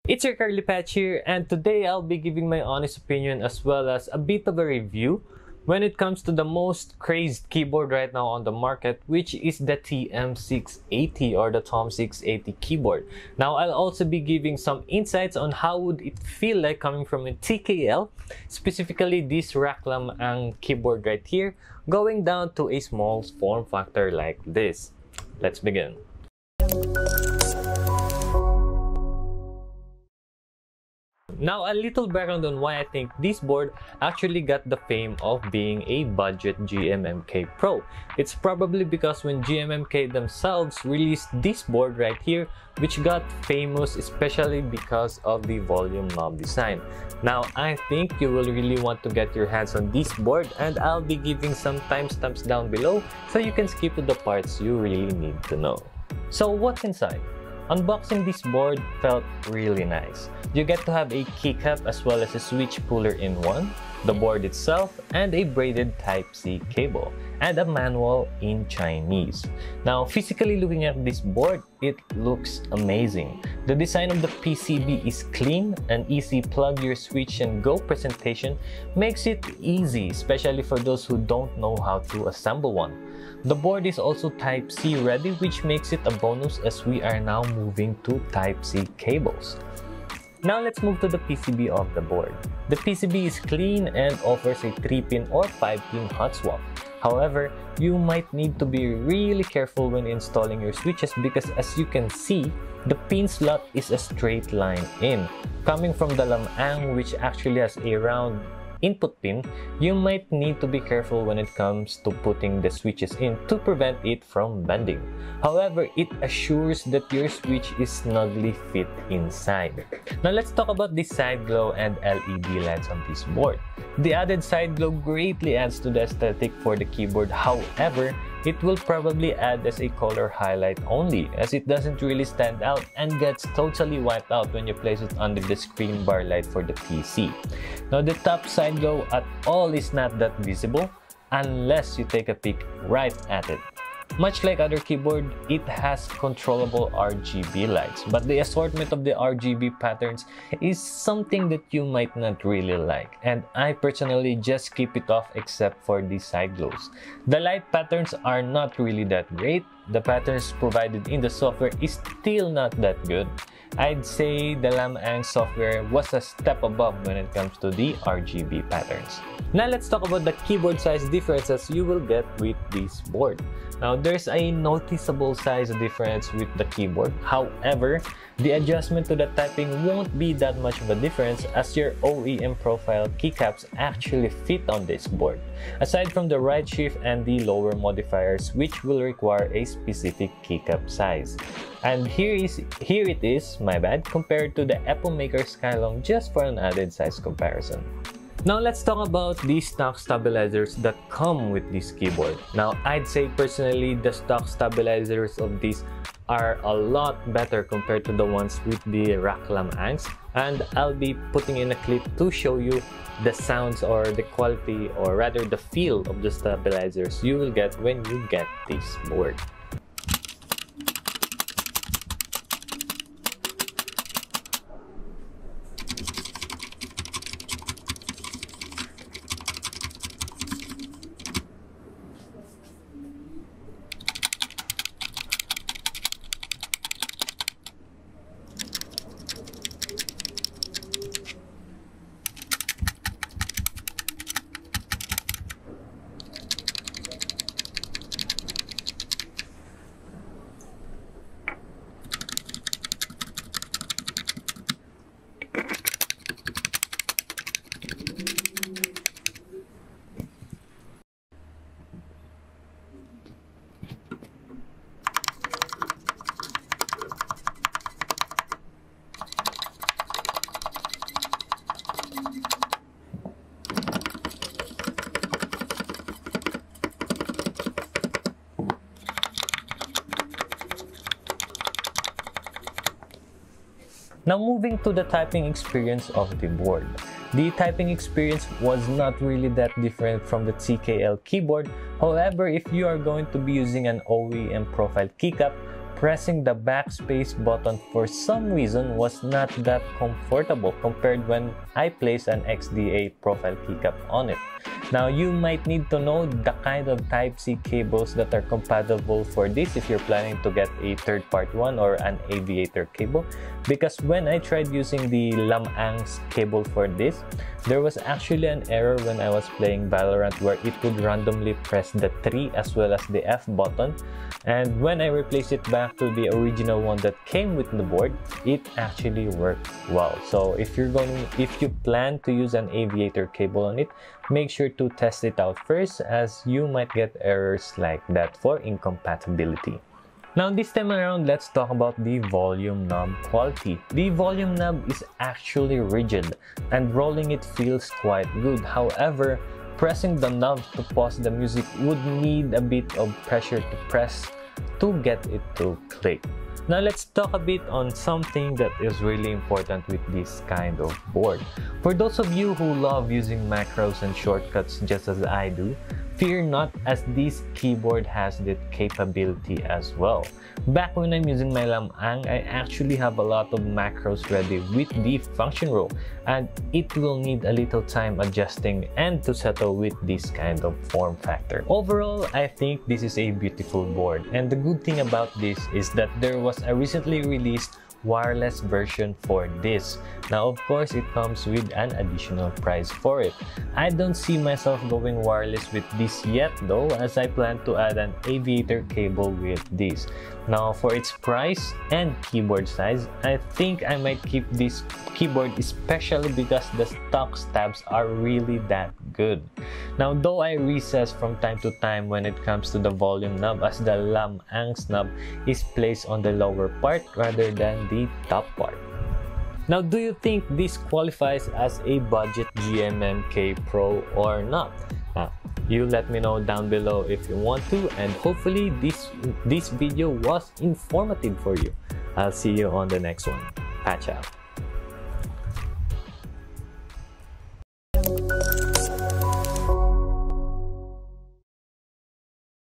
It's your Curly Patch here, and today I'll be giving my honest opinion as well as a bit of a review when it comes to the most crazed keyboard right now on the market, which is the TM680 or the TOM680 keyboard. Now I'll also be giving some insights on how would it feel like coming from a TKL, specifically this Raklam keyboard right here, going down to a small form factor like this. Let's begin. Now, a little background on why I think this board actually got the fame of being a budget GMMK Pro. It's probably because when GMMK themselves released this board right here, which got famous especially because of the volume knob design. Now, I think you will really want to get your hands on this board, and I'll be giving some timestamps down below so you can skip to the parts you really need to know. So, what's inside? Unboxing this board felt really nice. You get to have a keycap as well as a switch puller in one, the board itself, and a braided Type-C cable, and a manual in Chinese. Now, physically looking at this board, it looks amazing. The design of the PCB is clean, an easy plug your switch and go presentation makes it easy, especially for those who don't know how to assemble one. The board is also Type-C ready, which makes it a bonus as we are now moving to Type-C cables. Now let's move to the PCB of the board. The PCB is clean and offers a 3-pin or 5-pin hot swap. However, you might need to be really careful when installing your switches because as you can see, the pin slot is a straight line in. Coming from the Lamang, which actually has a round input pin, you might need to be careful when it comes to putting the switches in to prevent it from bending. However, it assures that your switch is snugly fit inside. Now let's talk about the side glow and LED lights on this board. The added side glow greatly adds to the aesthetic for the keyboard. However, it will probably add as a color highlight only, as it doesn't really stand out and gets totally wiped out when you place it under the screen bar light for the PC. Now the top side glow at all is not that visible unless you take a peek right at it. Much like other keyboard, it has controllable RGB lights, but the assortment of the RGB patterns is something that you might not really like, and I personally just keep it off except for the side glows. The light patterns are not really that great. The patterns provided in the software is still not that good. I'd say the Lamang software was a step above when it comes to the RGB patterns. Now let's talk about the keyboard size differences you will get with this board. Now there's a noticeable size difference with the keyboard. However, the adjustment to the typing won't be that much of a difference as your OEM profile keycaps actually fit on this board, aside from the right shift and the lower modifiers, which will require a specific keycap size. And here it is, my bad, compared to the Apple Maker Skylong, just for an added size comparison. Now let's talk about the stock stabilizers that come with this keyboard. Now I'd say personally the stock stabilizers of this are a lot better compared to the ones with the Raklamangs, and I'll be putting in a clip to show you the sounds or the quality, or rather the feel of the stabilizers you will get when you get this board. Now moving to the typing experience of the board. The typing experience was not really that different from the TKL keyboard. However, if you are going to be using an OEM profile keycap, pressing the backspace button for some reason was not that comfortable compared when I placed an XDA profile keycap on it. Now, you might need to know the kind of Type-C cables that are compatible for this if you're planning to get a third-party one or an aviator cable, because when I tried using the Lamang's cable for this, there was actually an error when I was playing Valorant where it would randomly press the 3 as well as the F button, and when I replaced it back to the original one that came with the board, it actually worked well. So if you plan to use an aviator cable on it, make sure to test it out first, as you might get errors like that for incompatibility. Now this time around, let's talk about the volume knob quality. The volume knob is actually rigid and rolling it feels quite good. However, pressing the knob to pause the music would need a bit of pressure to press to get it to click. Now let's talk a bit on something that is really important with this kind of board. For those of you who love using macros and shortcuts just as I do, fear not, as this keyboard has that capability as well. Back when I'm using my Lamang, I actually have a lot of macros ready with the function row, and it will need a little time adjusting and to settle with this kind of form factor. Overall, I think this is a beautiful board, and the good thing about this is that there was a recently released wireless version for this. Now of course it comes with an additional price for it. I don't see myself going wireless with this yet though, as I plan to add an aviator cable with this. Now for its price and keyboard size, I think I might keep this keyboard, especially because the stock stabs are really that good. Now though I recess from time to time when it comes to the volume knob, as the Lamang's knob is placed on the lower part rather than the top part. Now, do you think this qualifies as a budget GMMK Pro or not? You let me know down below if you want to, and hopefully this video was informative for you. I'll see you on the next one. Patch out.